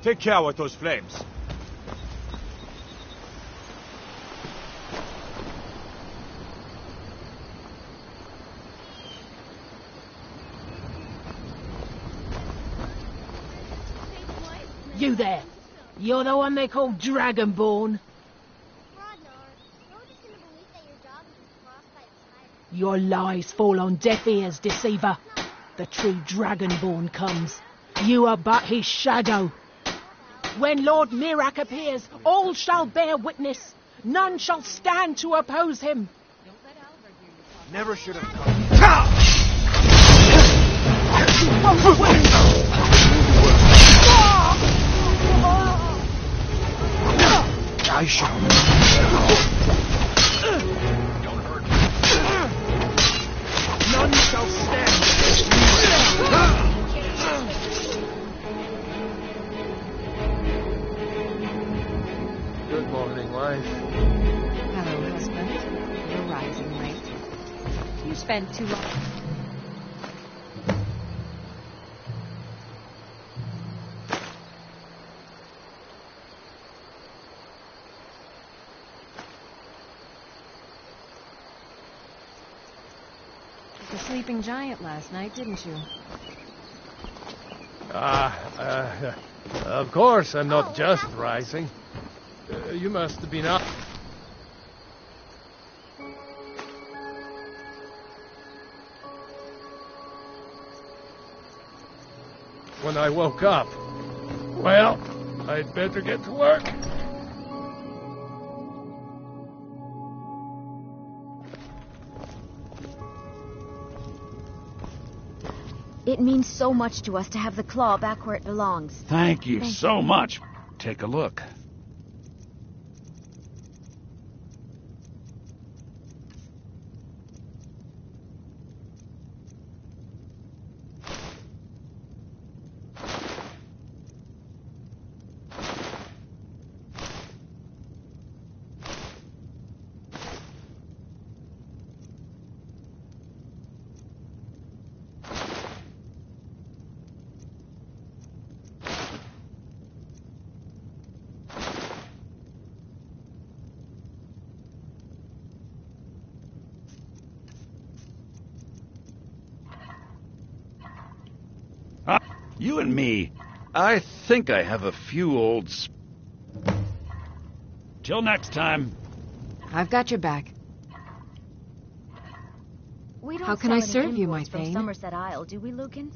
Take care with those flames. You there. You're the one they call Dragonborn. Your lies fall on deaf ears, deceiver. The true Dragonborn comes. You are but his shadow. When Lord Mirak appears, all shall bear witness. None shall stand to oppose him. Never should have come. You won't win! I shall. Don't hurt me. None shall stand against me. Good morning, wife. Hello, husband. You're rising late. You spent too long. The sleeping giant last night, didn't you? Of course I'm not just rising. You must have been up. When I woke up. Well, I'd better get to work. It means so much to us to have the claw back where it belongs. Thank you so much. Take a look. You and me, I think I have a few old... Till next time. I've got your back. We don't How can I sell any serve you, my imports from Thane? Somerset Isle, do we, Lucan?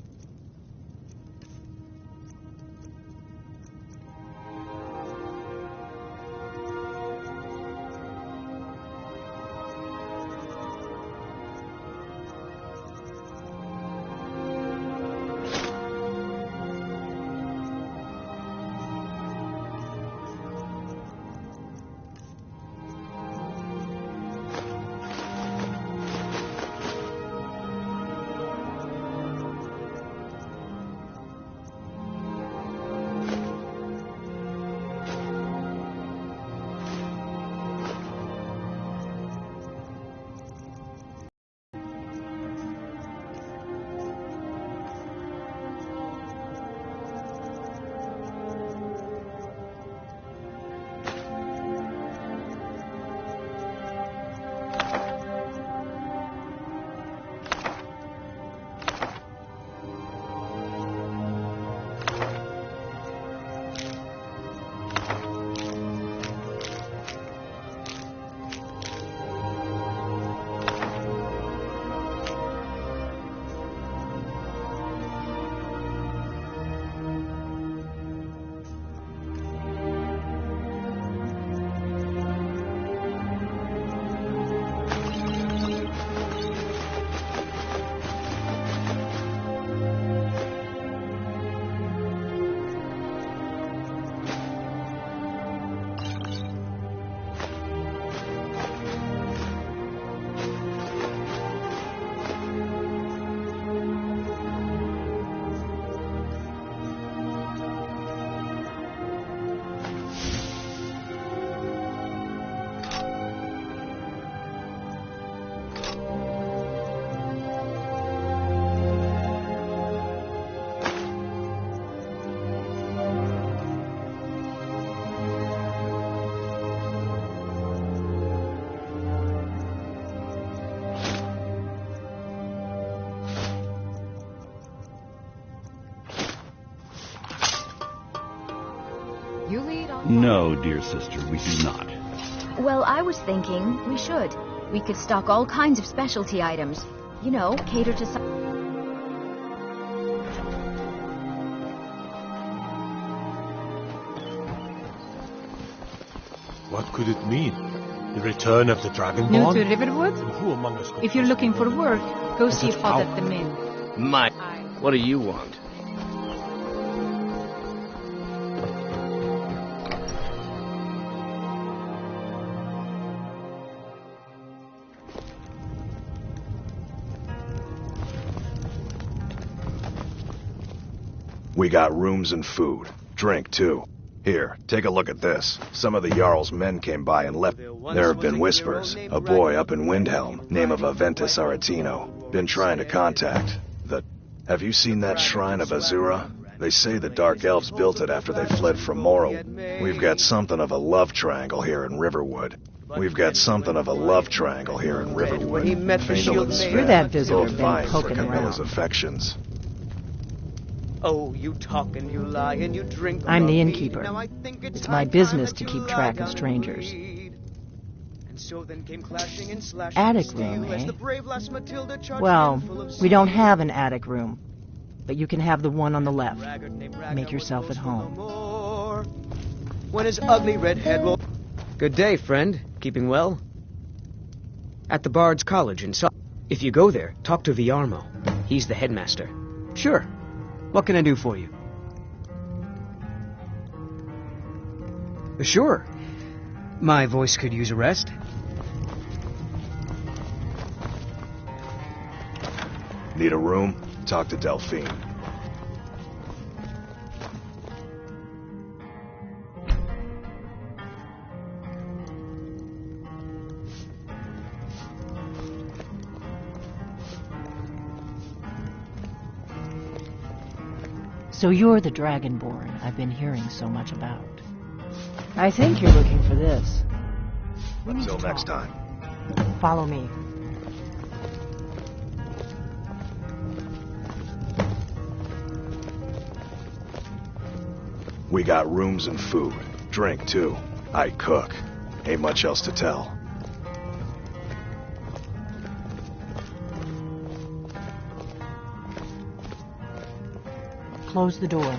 No, dear sister, we do not. Well, I was thinking we should. We could stock all kinds of specialty items. You know, cater to some... What could it mean? The return of the New Dragonborn? to Riverwood? Who among us could If you're looking for work, go Is see it Father out? the Min. Mike, what do you want? We got rooms and food. Drink, too. Here, take a look at this. Some of the Jarl's men came by and left. There have been whispers. A boy up in Windhelm, name of Aventus Aretino. Been trying to contact. Have you seen that shrine of Azura? They say the Dark Elves built it after they fled from Morrow. We've got something of a love triangle here in Riverwood. We've got something of a love triangle here in Riverwood. He met the Faendal shield and maiden. Sven, You're that visitor both been vying for poking Camilla's around. affections. Oh, you talk and you lie and you drink. I'm the above me. innkeeper. Now I think It's high my time business that to you keep lie track of down strangers. and And so then came clashing and slashing Attic steel room, as eh? the brave lass Matilda charged Well, in full of we don't steel. have an attic room, but you can have the one on the left. Braggart named Ragnar Make was yourself at boastful no home. more. When his ugly red head rolled. Good day, friend. Keeping well? At the Bard's College in If you go there, talk to Viarmo. He's the headmaster. Sure. What can I do for you? Sure. My voice could use a rest. Need a room? Talk to Delphine. So you're the Dragonborn I've been hearing so much about. I think you're looking for this. We need Until to next talk. time. Follow me. We got rooms and food. Drink, too. I cook. Ain't much else to tell. Close the door.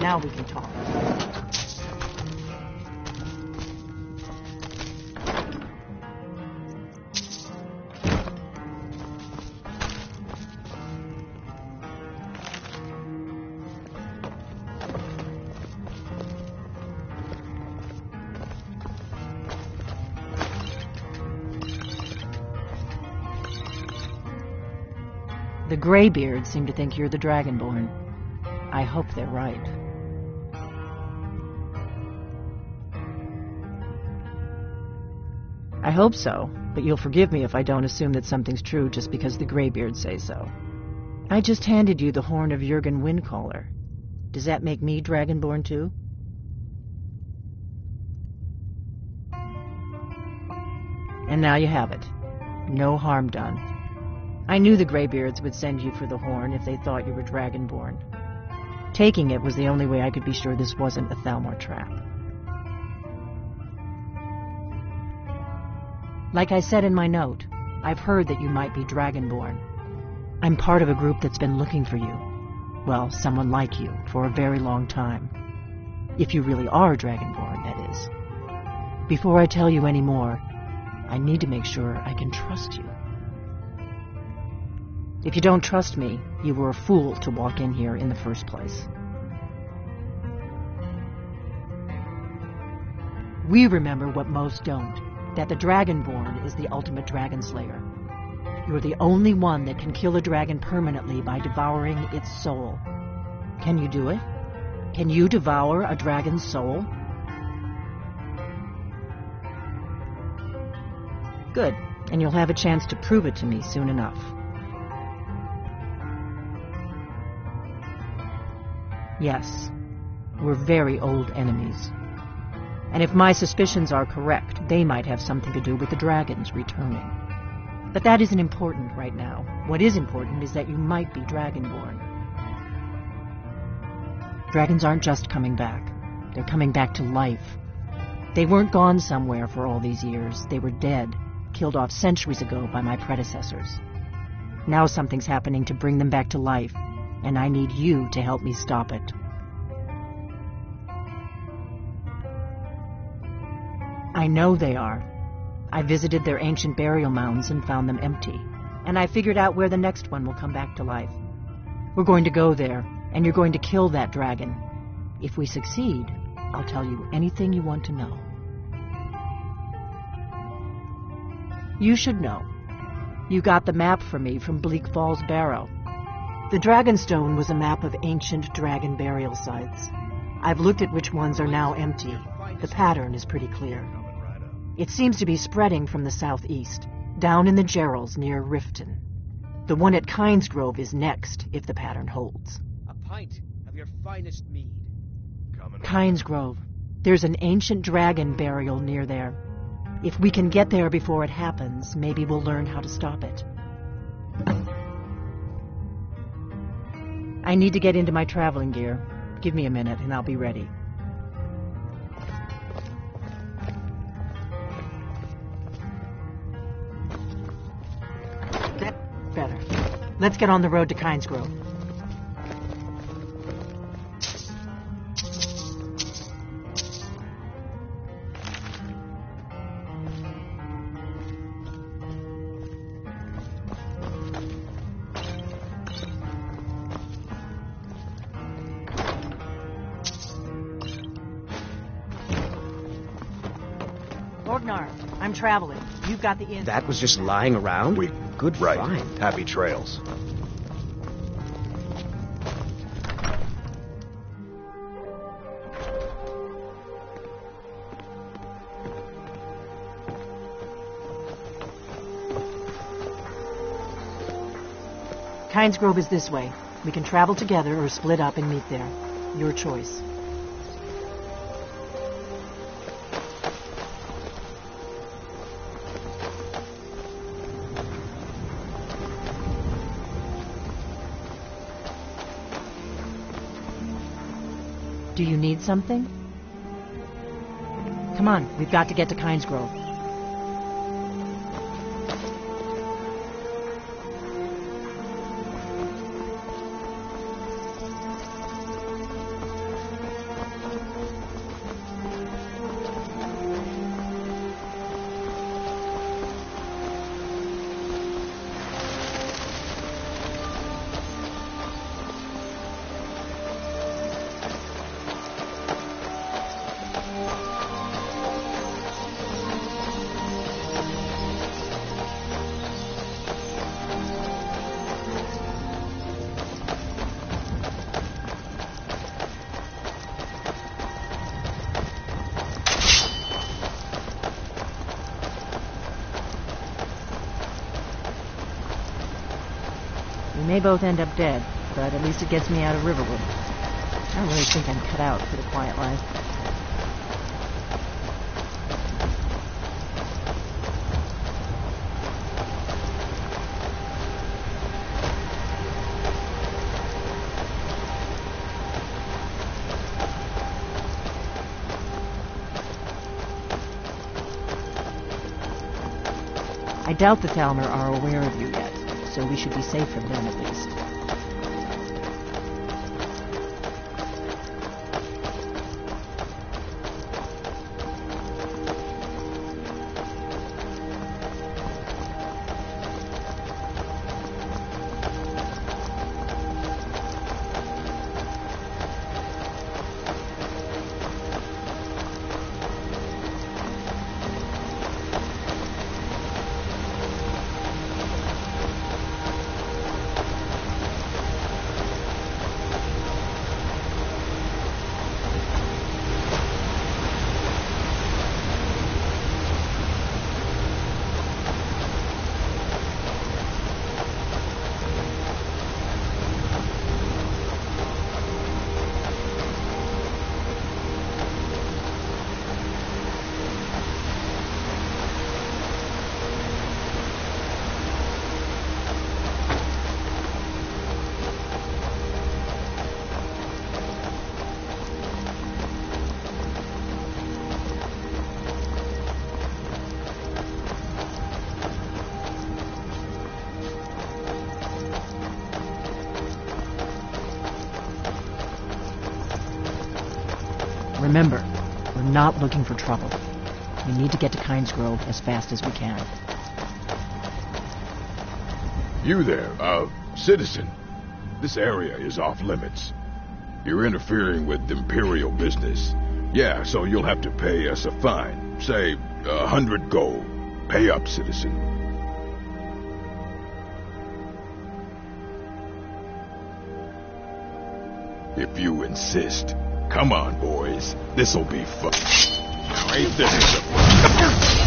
Now we can talk. The Greybeards seem to think you're the Dragonborn. I hope they're right. I hope so, but you'll forgive me if I don't assume that something's true just because the Greybeards say so. I just handed you the horn of Jurgen Windcaller. Does that make me Dragonborn too? And now you have it. No harm done. I knew the Greybeards would send you for the horn if they thought you were Dragonborn. Taking it was the only way I could be sure this wasn't a Thalmor trap. Like I said in my note, I've heard that you might be Dragonborn. I'm part of a group that's been looking for you. Well, someone like you, for a very long time. If you really are Dragonborn, that is. Before I tell you any more, I need to make sure I can trust you. If you don't trust me, you were a fool to walk in here in the first place. We remember what most don't, that the Dragonborn is the ultimate dragon slayer. You're the only one that can kill a dragon permanently by devouring its soul. Can you do it? Can you devour a dragon's soul? Good, and you'll have a chance to prove it to me soon enough. Yes, we're very old enemies. And if my suspicions are correct, they might have something to do with the dragons returning. But that isn't important right now. What is important is that you might be Dragonborn. Dragons aren't just coming back. They're coming back to life. They weren't gone somewhere for all these years. They were dead, killed off centuries ago by my predecessors. Now something's happening to bring them back to life, and I need you to help me stop it. I know they are. I visited their ancient burial mounds and found them empty, and I figured out where the next one will come back to life. We're going to go there, and you're going to kill that dragon. If we succeed, I'll tell you anything you want to know. You should know. You got the map for me from Bleak Falls Barrow. The Dragonstone was a map of ancient dragon burial sites. I've looked at which ones are now empty. The pattern is pretty clear. It seems to be spreading from the southeast, down in the Gerals near Riften. The one at Kynesgrove is next, if the pattern holds. A pint of your finest mead. Kynesgrove. There's an ancient dragon burial near there. If we can get there before it happens, maybe we'll learn how to stop it. I need to get into my traveling gear. Give me a minute and I'll be ready. That's better. Let's get on the road to Kynesgrove. I'm traveling. You've got the inn. That was just lying around? Good right. find. Happy trails. Kynesgrove is this way. We can travel together or split up and meet there. Your choice. Do you need something? Come on, we've got to get to Kynesgrove. We may both end up dead, but at least it gets me out of Riverwood. I don't really think I'm cut out for the quiet life. I doubt the Thalmor are aware of you yet, so we should be safe from them at least. Remember, we're not looking for trouble. We need to get to Kynes Grove as fast as we can. You there, citizen. This area is off limits. You're interfering with Imperial business. Yeah, so you'll have to pay us a fine. Say, 100 gold. Pay up, citizen. If you insist. Come on, boys. This'll be fun. Now, ain't this the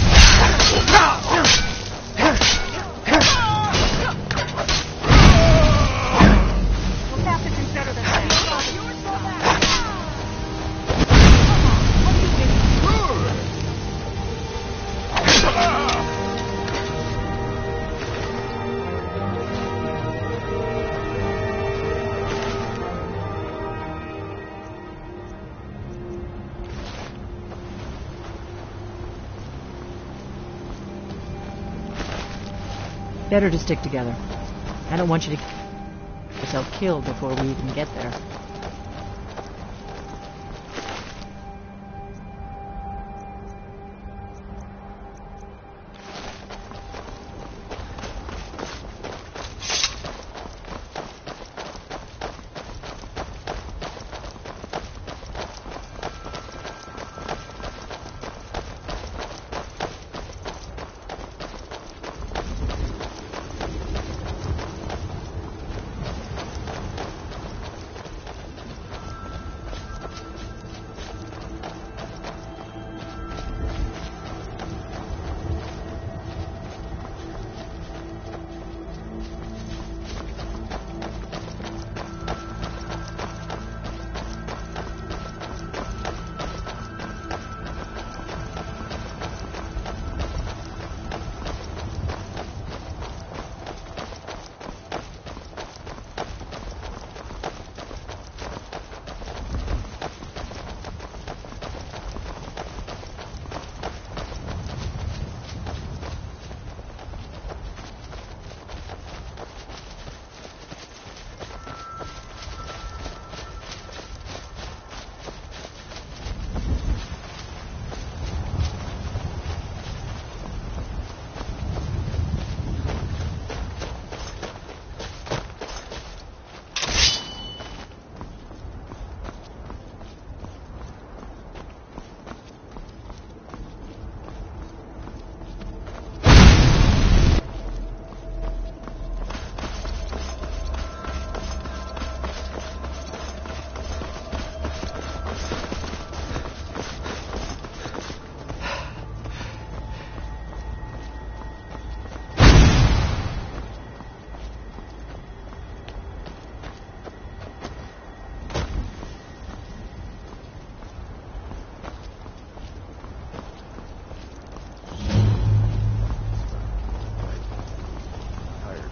Better to stick together. I don't want you to get yourself killed before we even get there.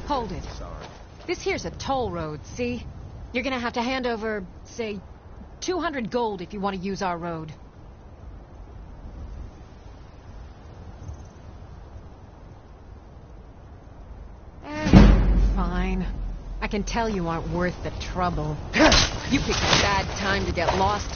Hold it. This here's a toll road, see? You're gonna have to hand over, say, 200 gold if you want to use our road. Fine. I can tell you aren't worth the trouble. You picked a bad time to get lost.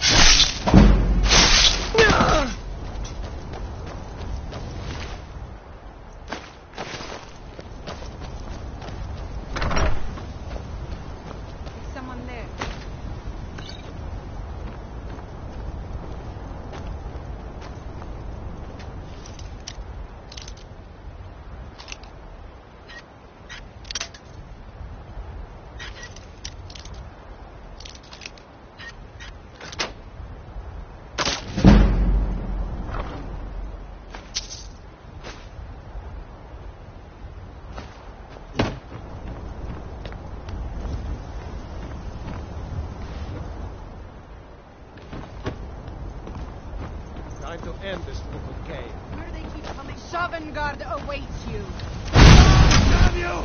Time to end this little game. Where do they keep coming? Sovngarde awaits you. Damn you!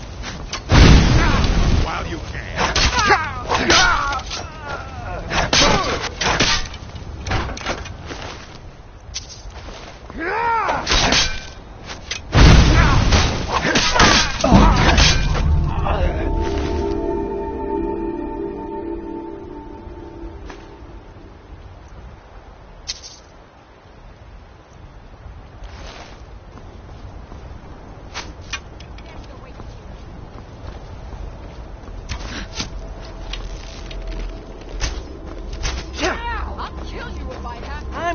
While you can.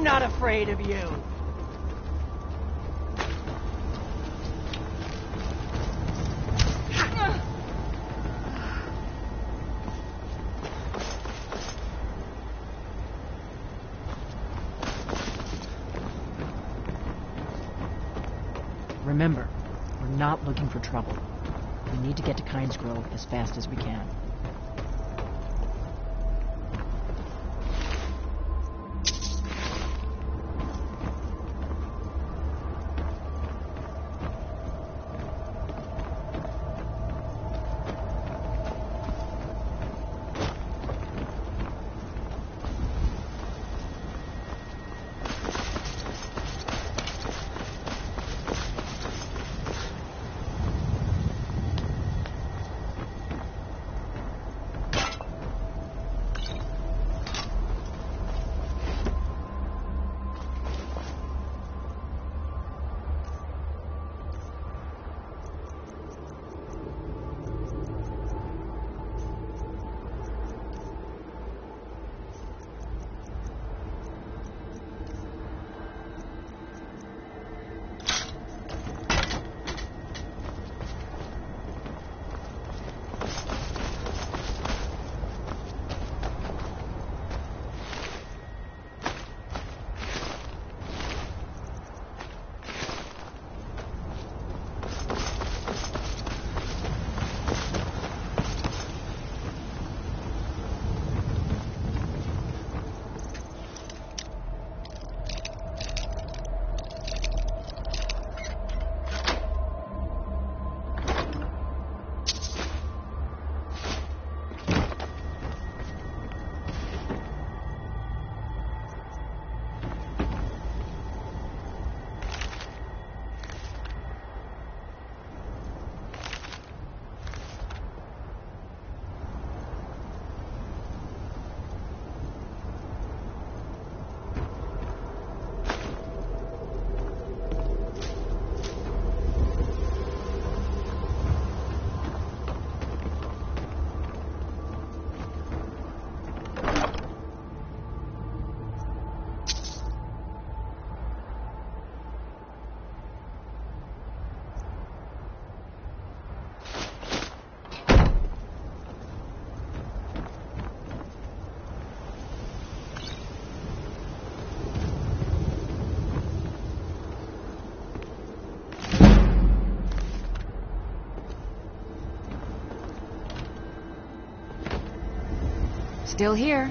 I'm not afraid of you. Remember, we're not looking for trouble. We need to get to Kynes Grove as fast as we can. Still here.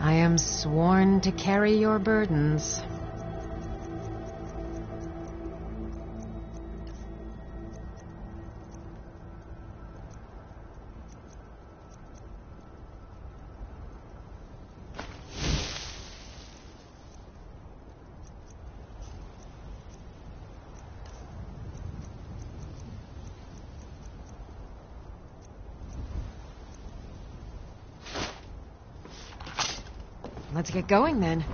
I am sworn to carry your burdens. Let's get going then.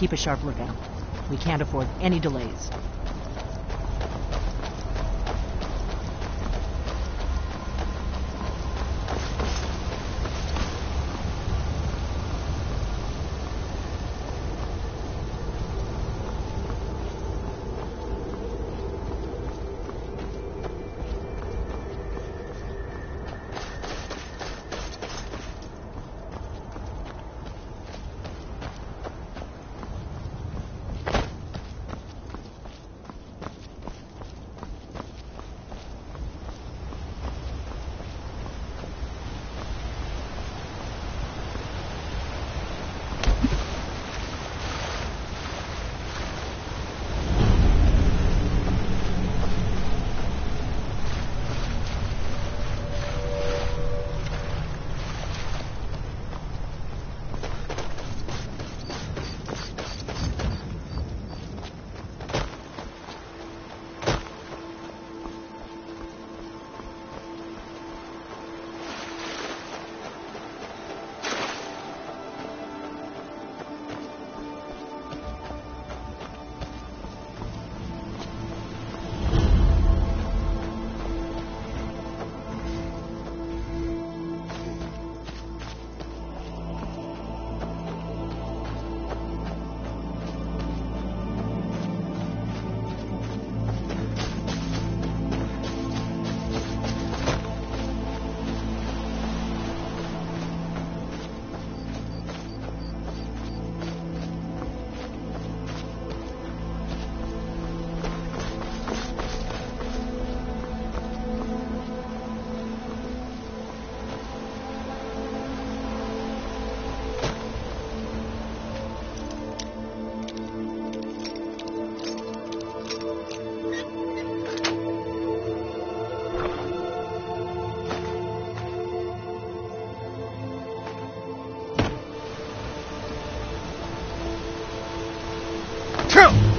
Keep a sharp lookout. We can't afford any delays. through!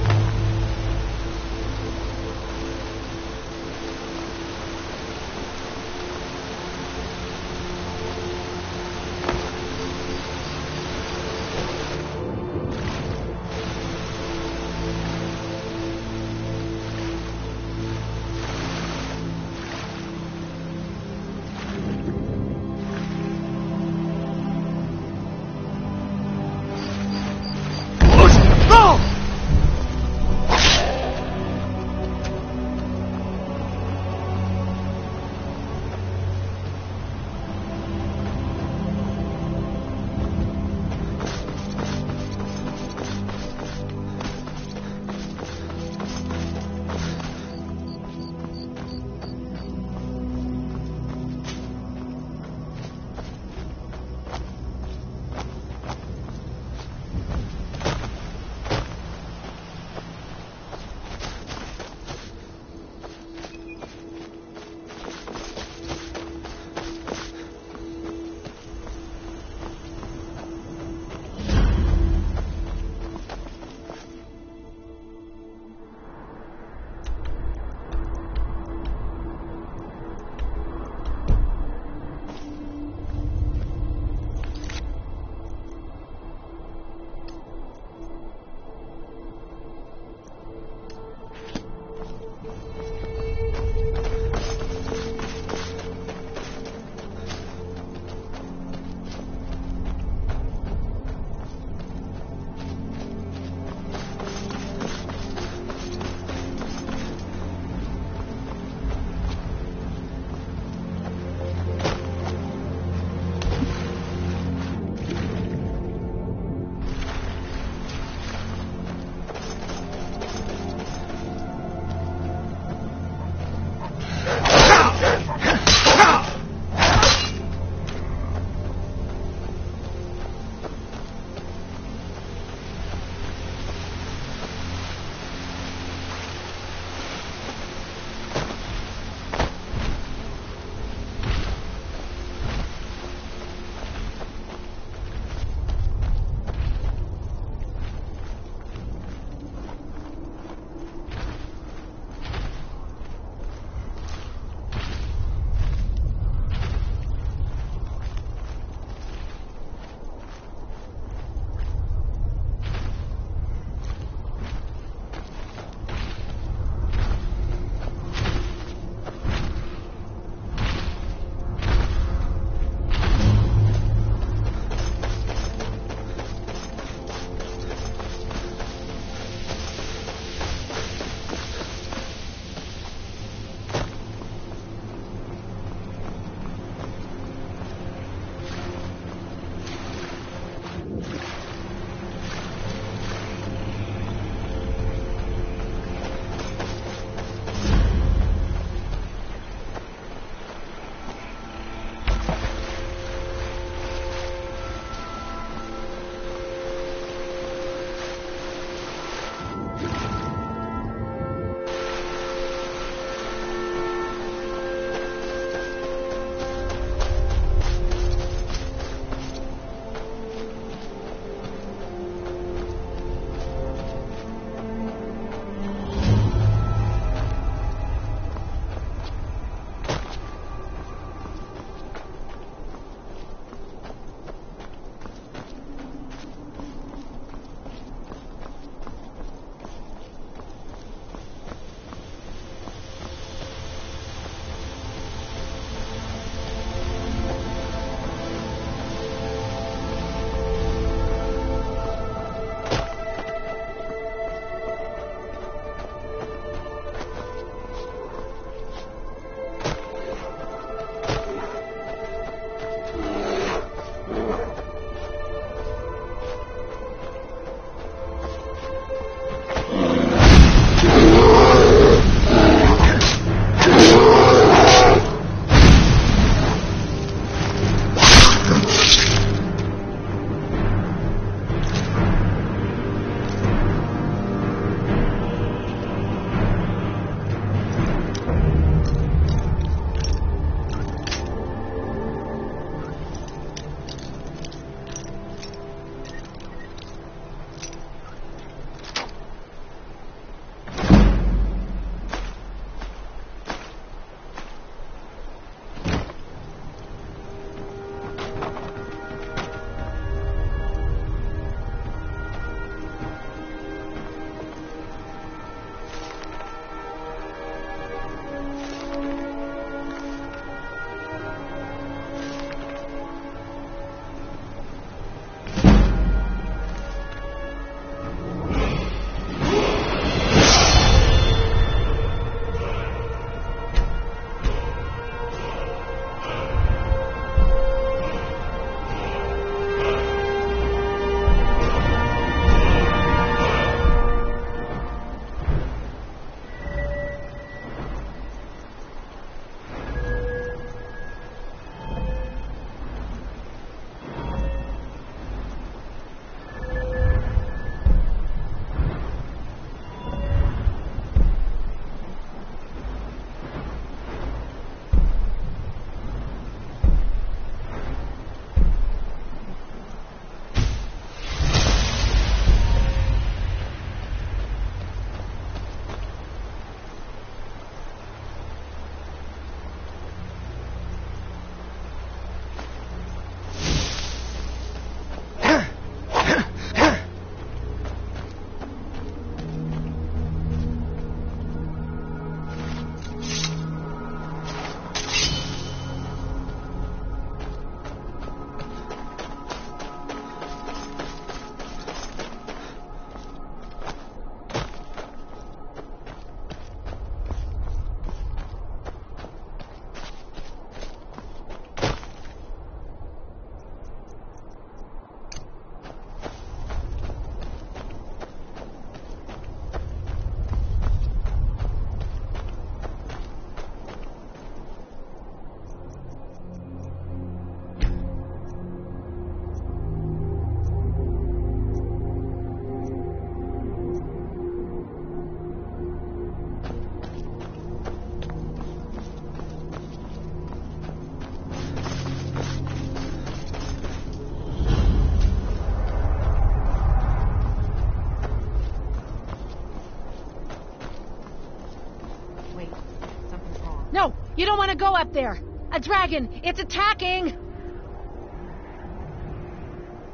You don't want to go up there. A dragon! It's attacking!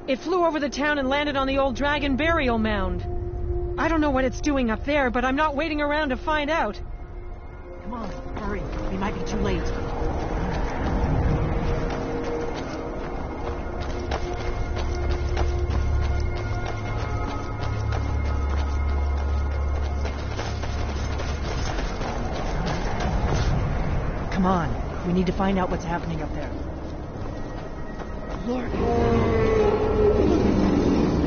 It flew over the town and landed on the old dragon burial mound. I don't know what it's doing up there, but I'm not waiting around to find out. Come on, hurry. We might be too late. Come on. We need to find out what's happening up there. Lord.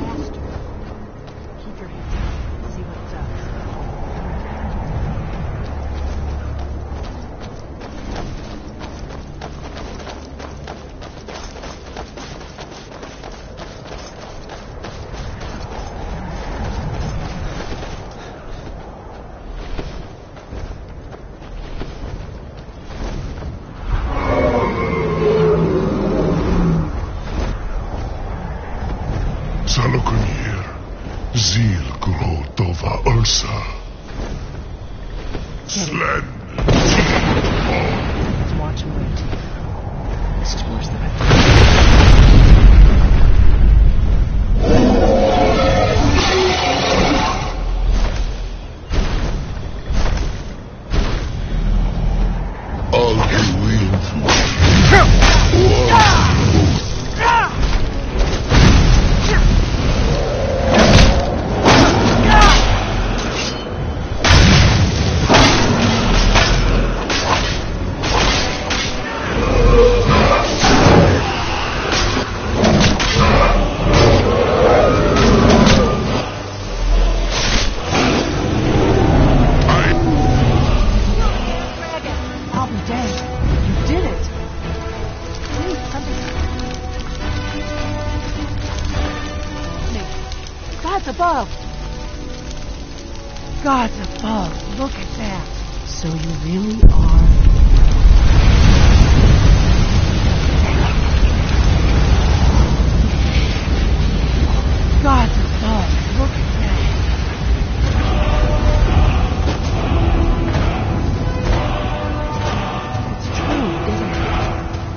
Faster. Keep your head down. See what it does. God's above. Look at that. So you really are... God's above. Look at that. It's true, isn't it?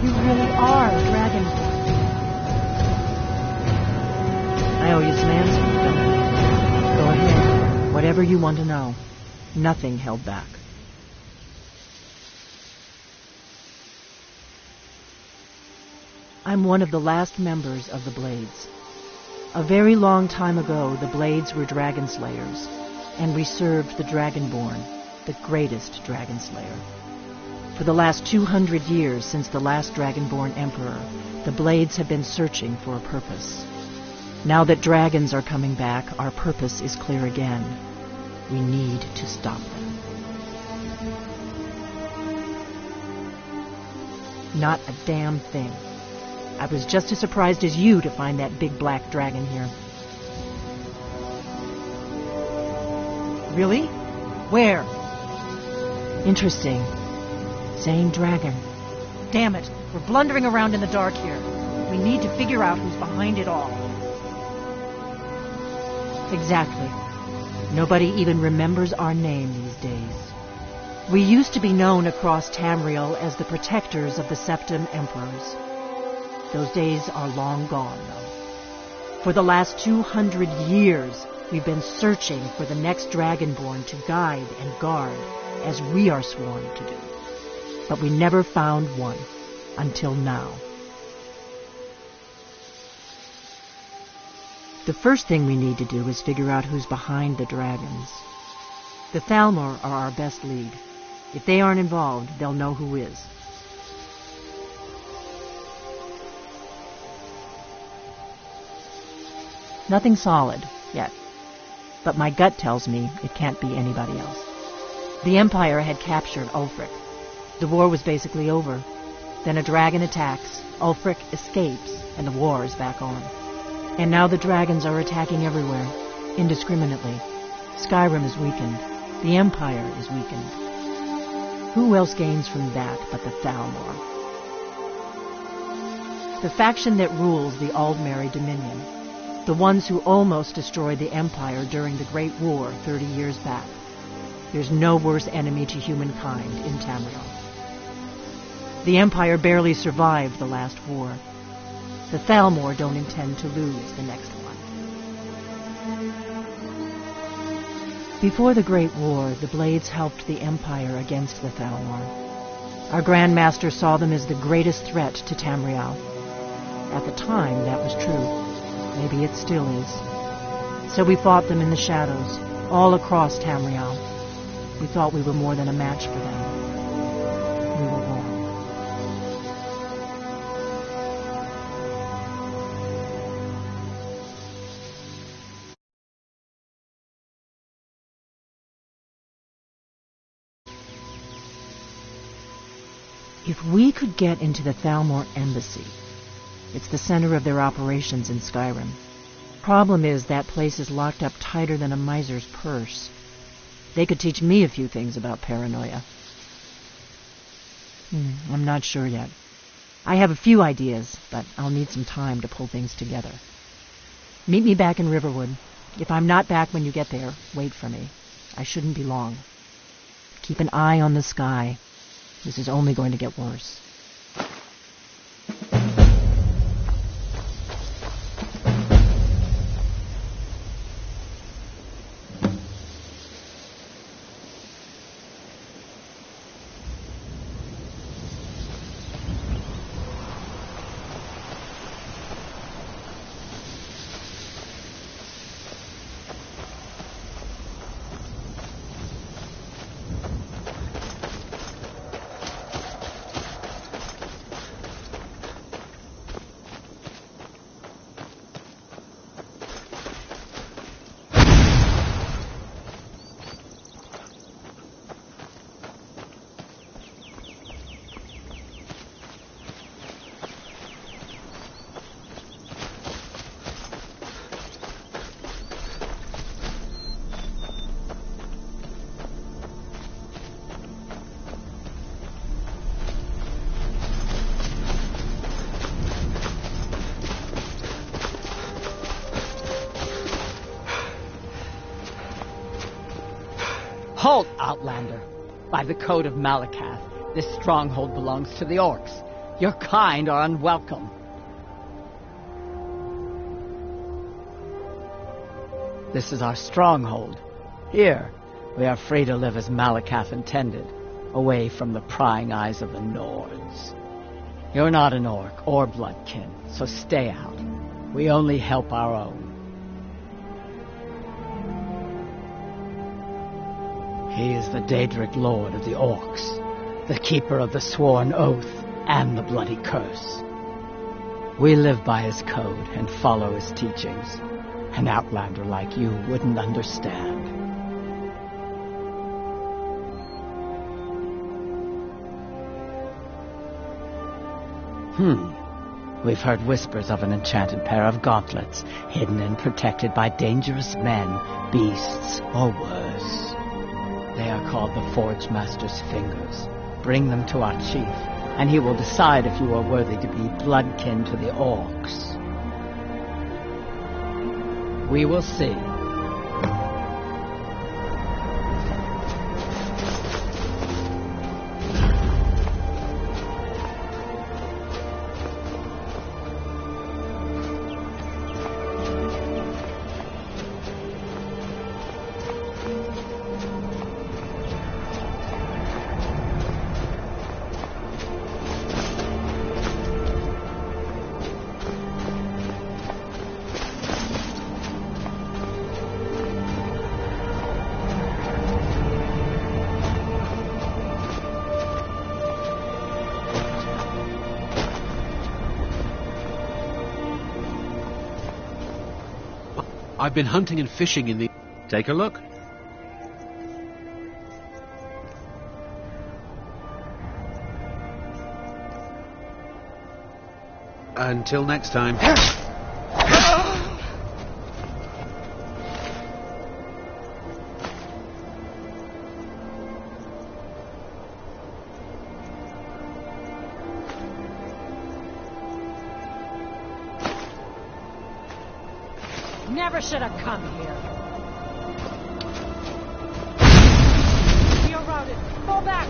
You really are Dragonborn. I owe you some answers, don't I? Go ahead. Whatever you want to know. Nothing held back. I'm one of the last members of the Blades. A very long time ago, the Blades were dragon slayers, and we served the Dragonborn, the greatest dragon slayer. For the last 200 years since the last Dragonborn Emperor, the Blades have been searching for a purpose. Now that dragons are coming back, our purpose is clear again. We need to stop them. Not a damn thing. I was just as surprised as you to find that big black dragon here. Really? Where? Interesting. Same dragon. Damn it. We're blundering around in the dark here. We need to figure out who's behind it all. Exactly. Nobody even remembers our name these days. We used to be known across Tamriel as the protectors of the Septim Emperors. Those days are long gone, though. For the last 200 years, we've been searching for the next Dragonborn to guide and guard, as we are sworn to do. But we never found one, until now. The first thing we need to do is figure out who's behind the dragons. The Thalmor are our best lead. If they aren't involved, they'll know who is. Nothing solid, yet. But my gut tells me it can't be anybody else. The Empire had captured Ulfric. The war was basically over. Then a dragon attacks, Ulfric escapes, and the war is back on. And now the dragons are attacking everywhere, indiscriminately. Skyrim is weakened. The Empire is weakened. Who else gains from that but the Thalmor? The faction that rules the Aldmeri Dominion. The ones who almost destroyed the Empire during the Great War 30 years back. There's no worse enemy to humankind in Tamriel. The Empire barely survived the last war. The Thalmor don't intend to lose the next one. Before the Great War, the Blades helped the Empire against the Thalmor. Our Grandmaster saw them as the greatest threat to Tamriel. At the time, that was true. Maybe it still is. So we fought them in the shadows, all across Tamriel. We thought we were more than a match for them. We were wrong. If we could get into the Thalmor embassy, it's the center of their operations in Skyrim. Problem is, that place is locked up tighter than a miser's purse. They could teach me a few things about paranoia. I'm not sure yet. I have a few ideas, but I'll need some time to pull things together. Meet me back in Riverwood. If I'm not back when you get there, wait for me. I shouldn't be long. Keep an eye on the sky. This is only going to get worse. Halt, Outlander! By the code of Malakath, this stronghold belongs to the orcs. Your kind are unwelcome. This is our stronghold. Here, we are free to live as Malakath intended, away from the prying eyes of the Nords. You're not an orc or bloodkin, so stay out. We only help our own. He is the Daedric Lord of the Orcs, the keeper of the sworn oath and the bloody curse. We live by his code and follow his teachings. An outlander like you wouldn't understand. We've heard whispers of an enchanted pair of gauntlets, hidden and protected by dangerous men, beasts, or worse. They are called the Forge Master's Fingers. Bring them to our chief, and he will decide if you are worthy to be bloodkin to the orcs. We will see. I've been hunting and fishing in the... Take a look. Until next time. Never should have come here. You're routed. Fall back.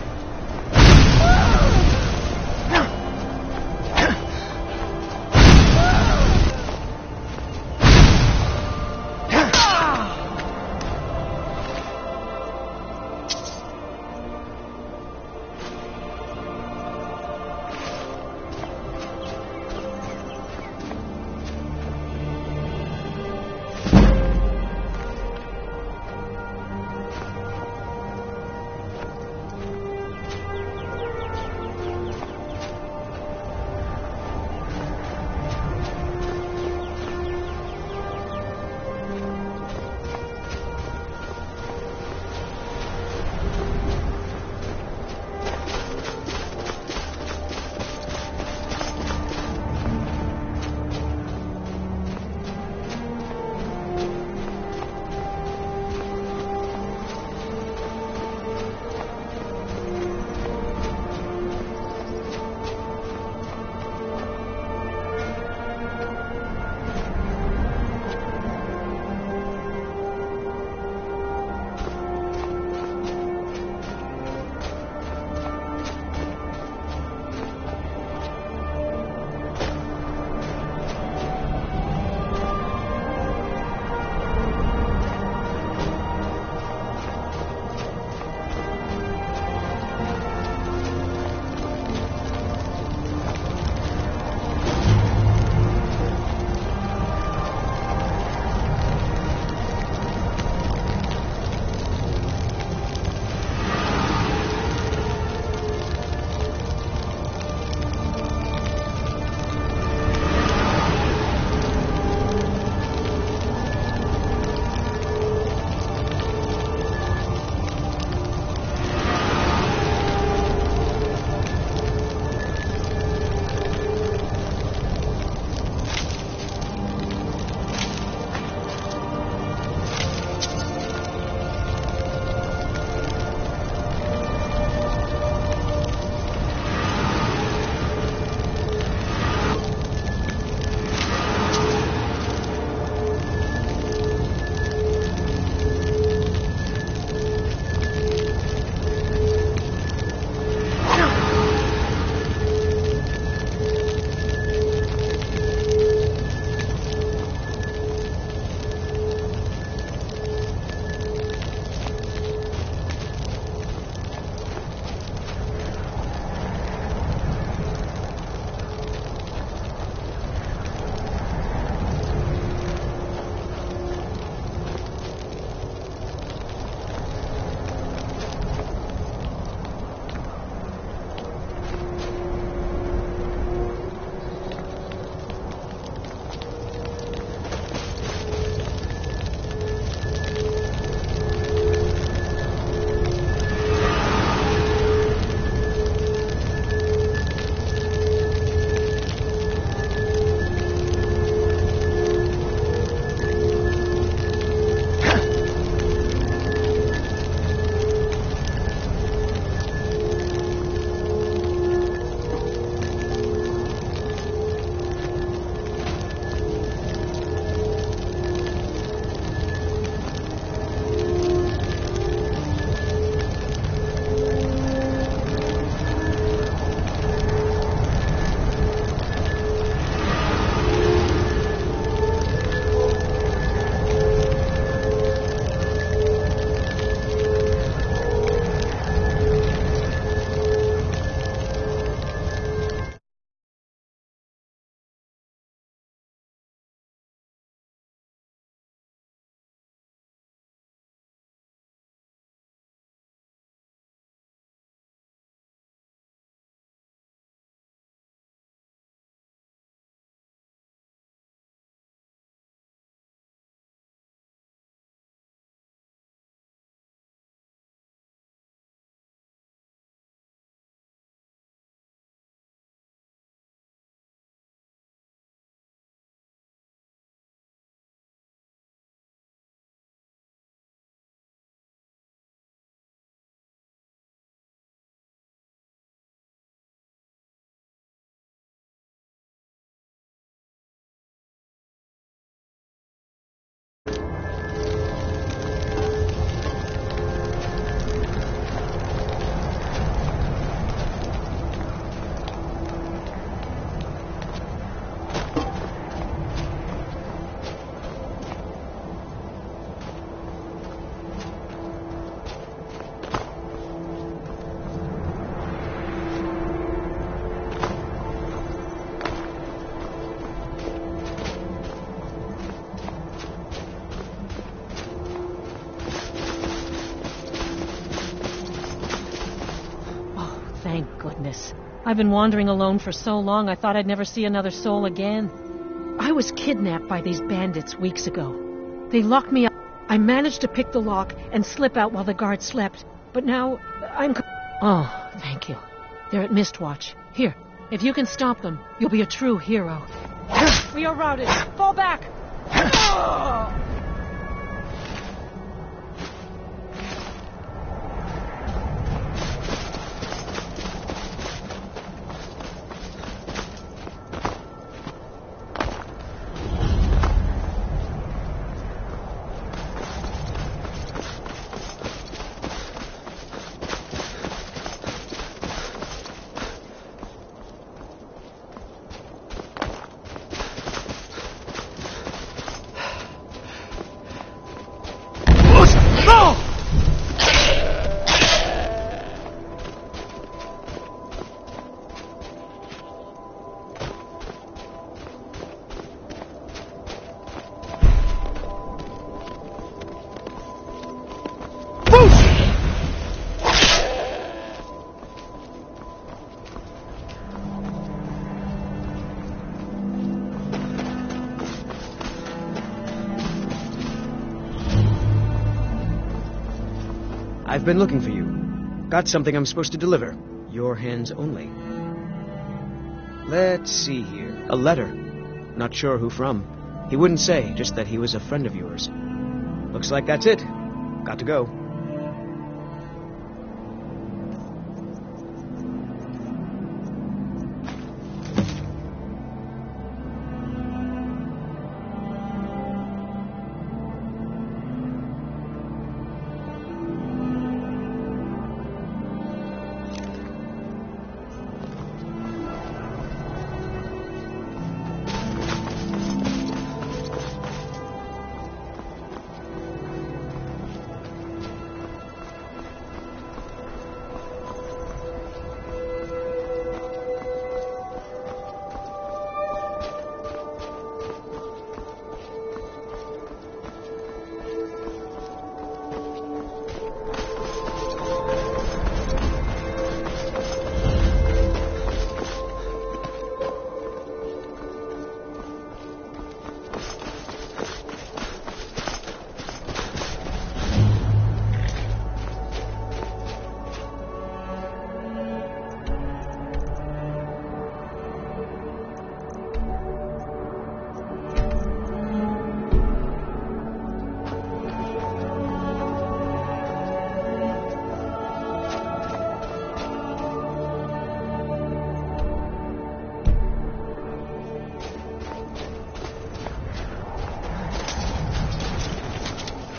madness. I've been wandering alone for so long, I thought I'd never see another soul again. I was kidnapped by these bandits weeks ago. They locked me up. I managed to pick the lock and slip out while the guards slept. But now, Oh, thank you. They're at Mistwatch. Here, if you can stop them, you'll be a true hero. We are routed. Fall back! I've been looking for you. Got something I'm supposed to deliver. Your hands only. Let's see here. A letter. Not sure who from. He wouldn't say, just that he was a friend of yours. Looks like that's it. Got to go.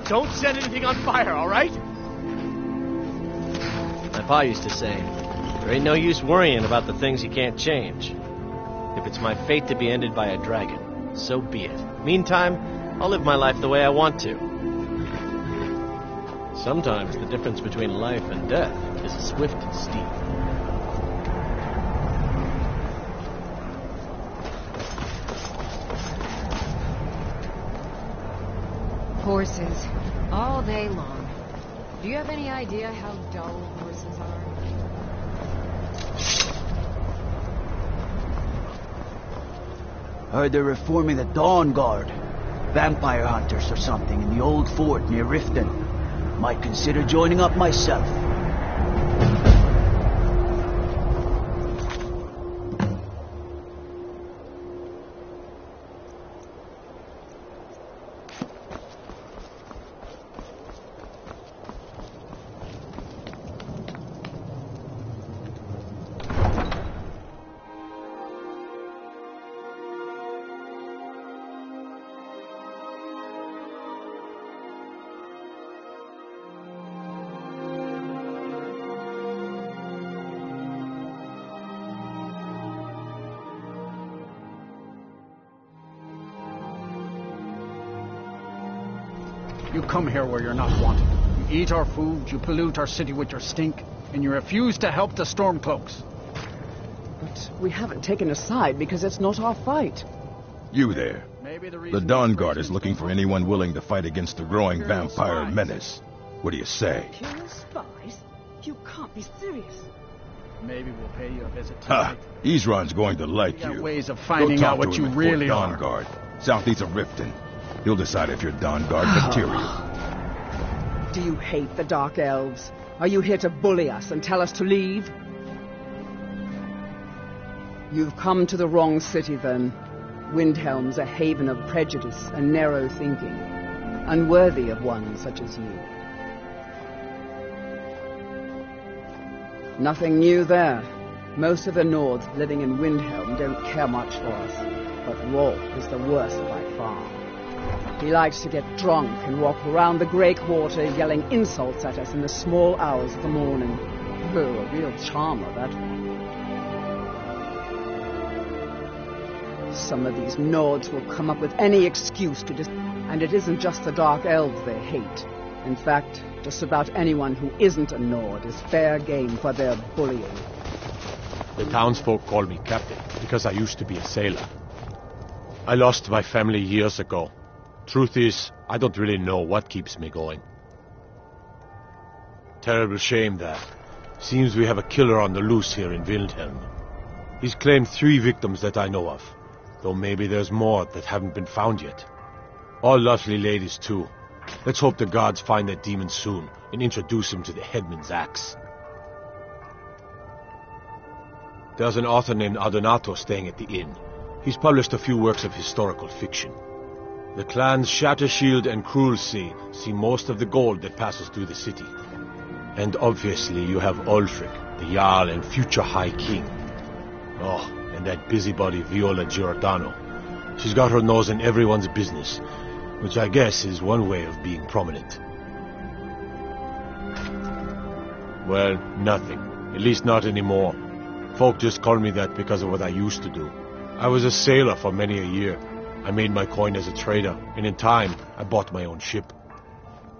Don't set anything on fire, all right? My pa used to say, there ain't no use worrying about the things you can't change. If it's my fate to be ended by a dragon, so be it. Meantime, I'll live my life the way I want to. Sometimes the difference between life and death is swift and steep. Horses. All day long. Do you have any idea how dull horses are? Heard they're reforming the Dawn Guard. Vampire hunters or something in the old fort near Riften. Might consider joining up myself. You come here where you're not wanted. You eat our food, you pollute our city with your stink, and you refuse to help the Stormcloaks. But we haven't taken a side because it's not our fight. You there. The Dawn Guard is looking for anyone willing to fight against the growing vampire menace. What do you say? Pure spies? You can't be serious. Maybe we'll pay you a visit Ha! tonight. Ezron's going to like Got you. ways of Go finding talk out to what him you at really Fort are. Dawnguard, southeast of Riften. He'll decide if you're Dawnguard material. Do you hate the Dark Elves? Are you here to bully us and tell us to leave? You've come to the wrong city, then. Windhelm's a haven of prejudice and narrow thinking, unworthy of one such as you. Nothing new there. Most of the Nords living in Windhelm don't care much for us, but Rolf is the worst by far. He likes to get drunk and walk around the Grey Quarter yelling insults at us in the small hours of the morning. Oh, a real charmer, that one. Some of these Nords will come up with any excuse to and it isn't just the Dark Elves they hate. In fact, just about anyone who isn't a Nord is fair game for their bullying. The townsfolk call me captain because I used to be a sailor. I lost my family years ago. Truth is, I don't really know what keeps me going. Terrible shame that. Seems we have a killer on the loose here in Windhelm. He's claimed 3 victims that I know of, though maybe there's more that haven't been found yet. All lovely ladies too. Let's hope the gods find that demon soon and introduce him to the headman's axe. There's an author named Adonato staying at the inn. He's published a few works of historical fiction. The clans Shattershield and Cruelsea see most of the gold that passes through the city. And obviously you have Ulfric, the Jarl and future High King. Oh, and that busybody Viola Giordano. She's got her nose in everyone's business, which I guess is one way of being prominent. Well, nothing. At least not anymore. Folk just call me that because of what I used to do. I was a sailor for many a year. I made my coin as a trader, and in time, I bought my own ship.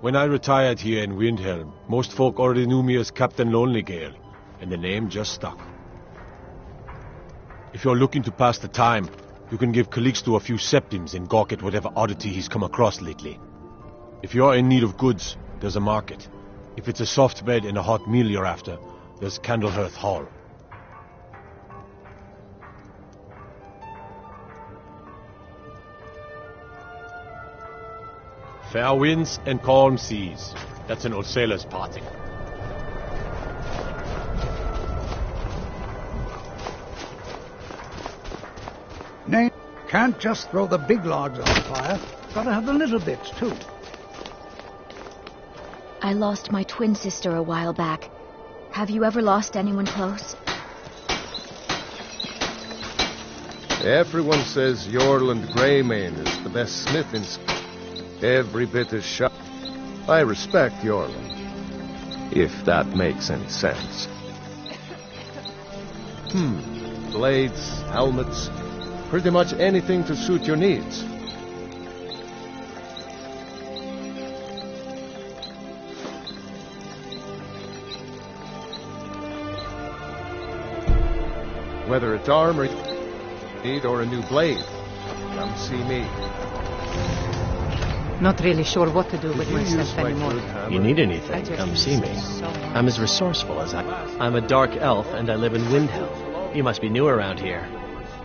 When I retired here in Windhelm, most folk already knew me as Captain Lonelygale, and the name just stuck. If you're looking to pass the time, you can give Calixto a few septims and gawk at whatever oddity he's come across lately. If you're in need of goods, there's a market. If it's a soft bed and a hot meal you're after, there's Candlehearth Hall. Fair winds and calm seas. That's an old sailor's parting. Nay, can't just throw the big logs on fire. Gotta have the little bits, too. I lost my twin sister a while back. Have you ever lost anyone close? Everyone says Yorland Greymane is the best smith in every bit as sharp. I respect Yorland, if that makes any sense. Blades, helmets, pretty much anything to suit your needs. Whether it's armor or a new blade, come see me. Not really sure what to do with myself anymore. You need anything, come see me. I'm as resourceful as I'm a dark elf and I live in Windhelm. You must be new around here.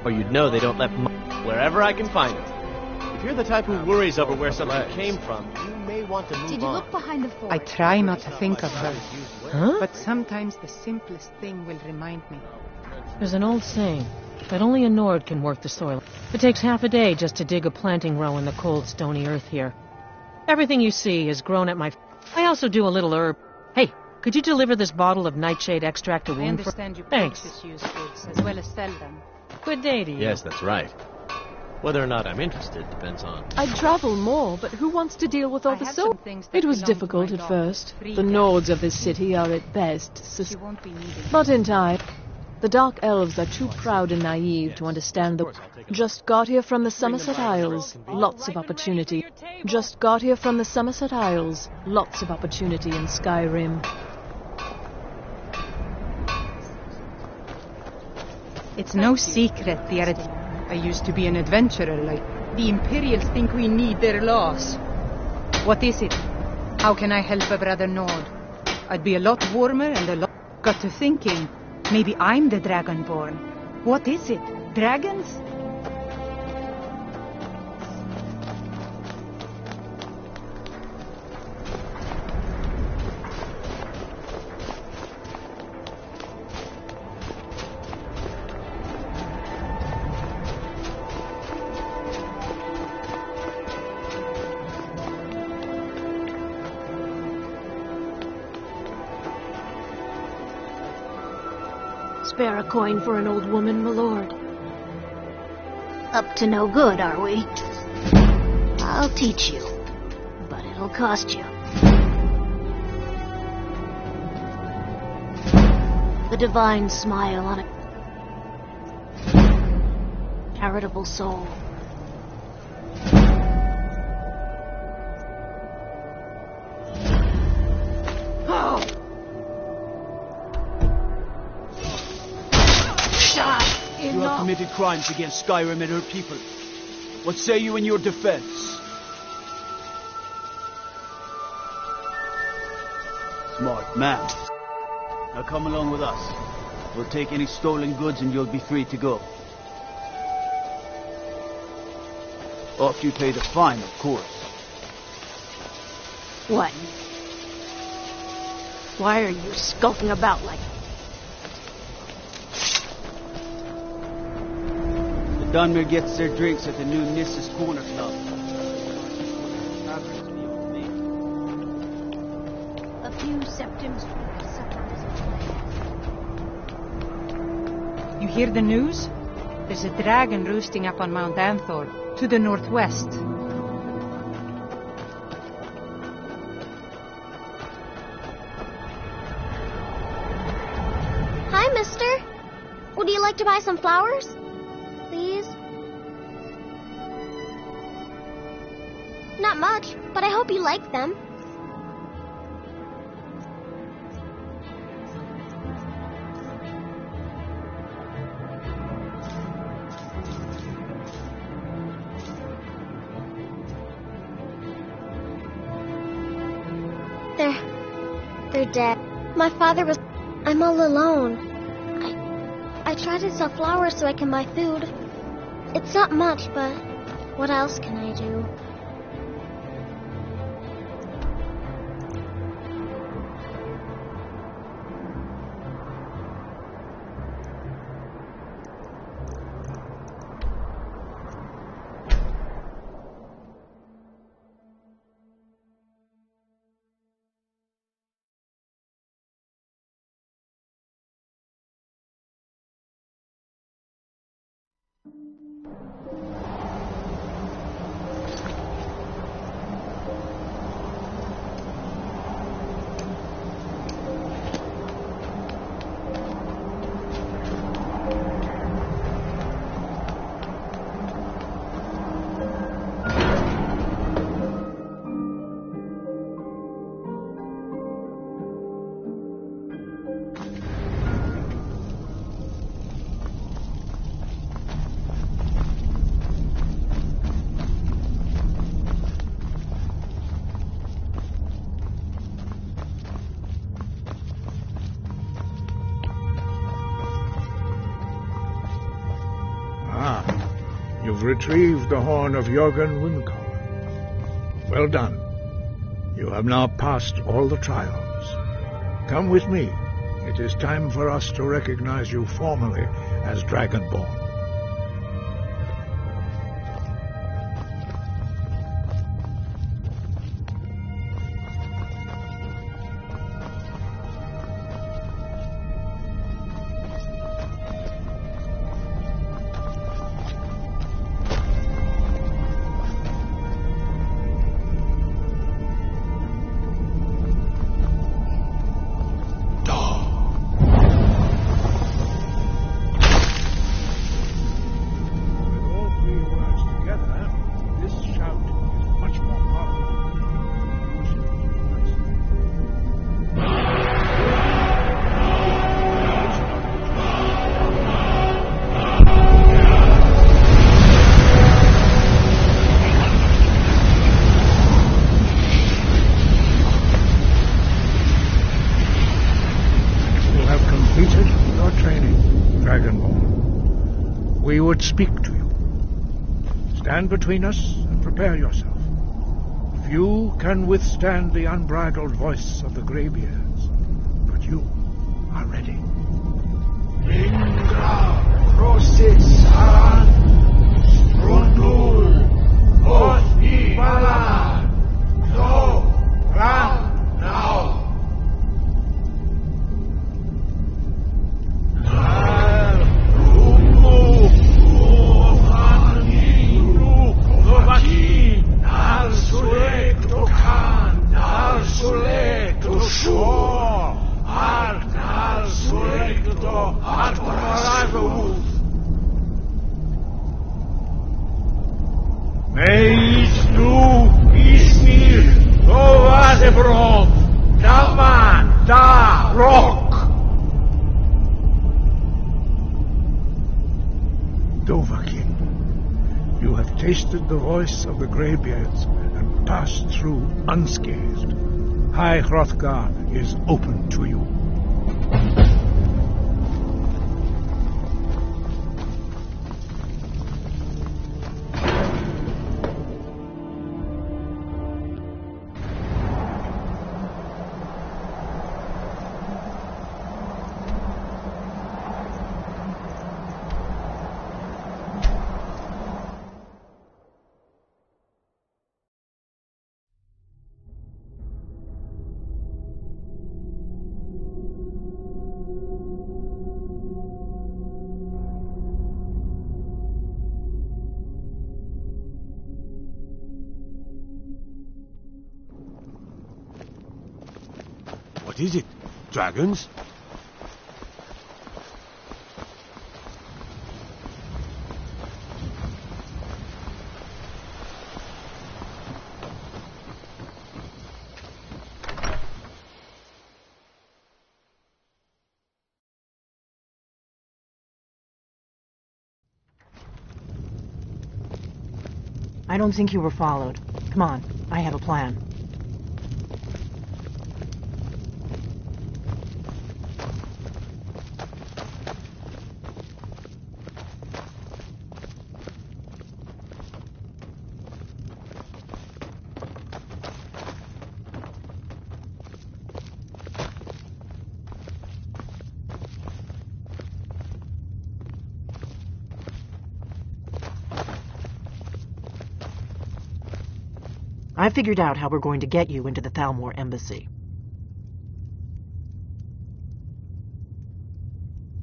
Or you'd know they don't let wherever I can find it. If you're the type who worries over where something came from, you may want to move on. Did you look behind the fort? I try not to think of her. But sometimes the simplest thing will remind me. There's an old saying that only a Nord can work the soil. It takes half a day just to dig a planting row in the cold, stony earth here. Everything you see is grown at my... I also do a little herb. Hey, could you deliver this bottle of nightshade extract to I wound? understand you Thanks. purchase used goods as well as sell them. Good day to you. Yes, that's right. Whether or not I'm interested depends on... I'd travel more, but who wants to deal with all the soul? It was difficult at first. The Nords of this city are at best but in time, the Dark Elves are too proud and naive to understand the... Just got here from the Somerset Isles. Lots of opportunity. Just got here from the Somerset Isles. Lots of opportunity in Skyrim. It's no secret I used to be an adventurer, like the Imperials think we need their laws. What is it? How can I help a brother Nord? I'd be a lot warmer and a lot... Got to thinking. Maybe I'm the Dragonborn. What is it? Dragons? Spare a coin for an old woman, my lord. Up to no good, are we? I'll teach you, but it'll cost you. The divine smile on a charitable soul. You have committed crimes against Skyrim and her people. What say you in your defense? Smart man. Now come along with us. We'll take any stolen goods and you'll be free to go. After you pay the fine, of course. What? Why are you skulking about like... Dunmer gets their drinks at the new Nissa's Corner Club. A few septims. You hear the news? There's a dragon roosting up on Mount Anthor, to the northwest. Hi, mister. Would you like to buy some flowers? Please? Not much, but I hope you like them. They're dead. My father was... I'm all alone. I try to sell flowers so I can buy food. It's not much, but what else can I do? You've retrieved the horn of Jörgen Windcock. Well done. You have now passed all the trials. Come with me. It is time for us to recognize you formally as Dragonborn. would speak to you. Stand between us and prepare yourself. Few can withstand the unbridled voice of the greybeards, but you are ready. Ingra Rosisaran Strundul Othi Bala No Ran Now Nar Rumu Ufaniru Novaki Nar Sulek Tokan Nar Sulek Toshor Nar Sulek To Atmaravu Meisnu Ismir Tovazebrom Daman Da Rock Dovahkiin, you have tasted the voice of the greybeards and passed through unscathed. High Hrothgar is open to you. What is it? Dragons? I don't think you were followed. Come on, I have a plan. I figured out how we're going to get you into the Thalmor embassy.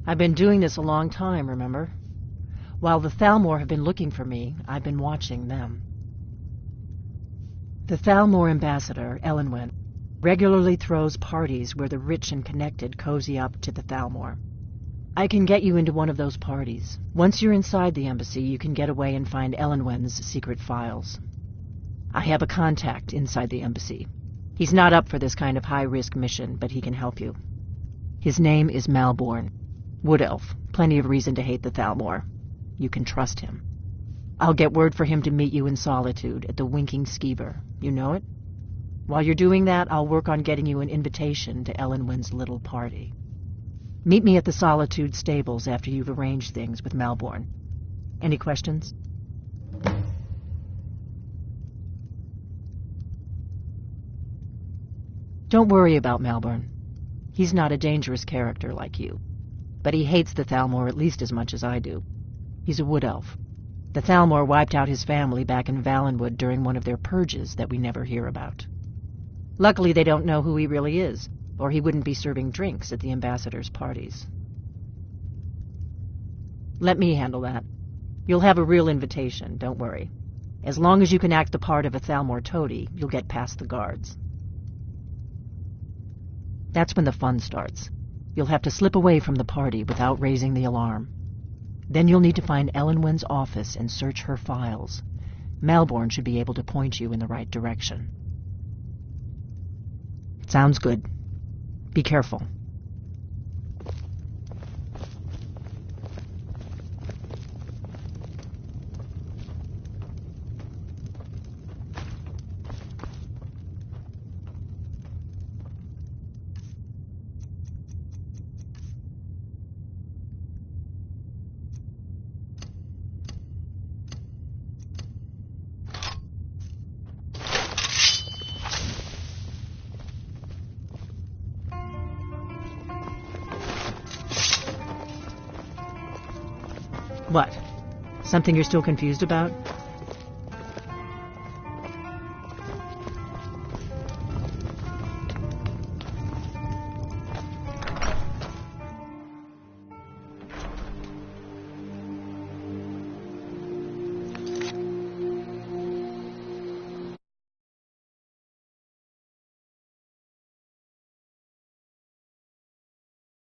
I've been doing this a long time, remember? While the Thalmor have been looking for me, I've been watching them. The Thalmor ambassador, Elenwen, regularly throws parties where the rich and connected cozy up to the Thalmor. I can get you into one of those parties. Once you're inside the embassy, you can get away and find Elenwen's secret files. I have a contact inside the embassy. He's not up for this kind of high-risk mission, but he can help you. His name is Malborn. Wood Elf. Plenty of reason to hate the Thalmor. You can trust him. I'll get word for him to meet you in Solitude at the Winking Skeever. You know it? While you're doing that, I'll work on getting you an invitation to Elenwen's little party. Meet me at the Solitude stables after you've arranged things with Malborn. Any questions? Don't worry about Malborn. He's not a dangerous character like you. But he hates the Thalmor at least as much as I do. He's a wood elf. The Thalmor wiped out his family back in Valenwood during one of their purges that we never hear about. Luckily, they don't know who he really is, or he wouldn't be serving drinks at the ambassador's parties. Let me handle that. You'll have a real invitation, don't worry. As long as you can act the part of a Thalmor toady, you'll get past the guards. That's when the fun starts. You'll have to slip away from the party without raising the alarm. Then you'll need to find Elenwen's office and search her files. Malborn should be able to point you in the right direction. Sounds good. Be careful. What? Something you're still confused about?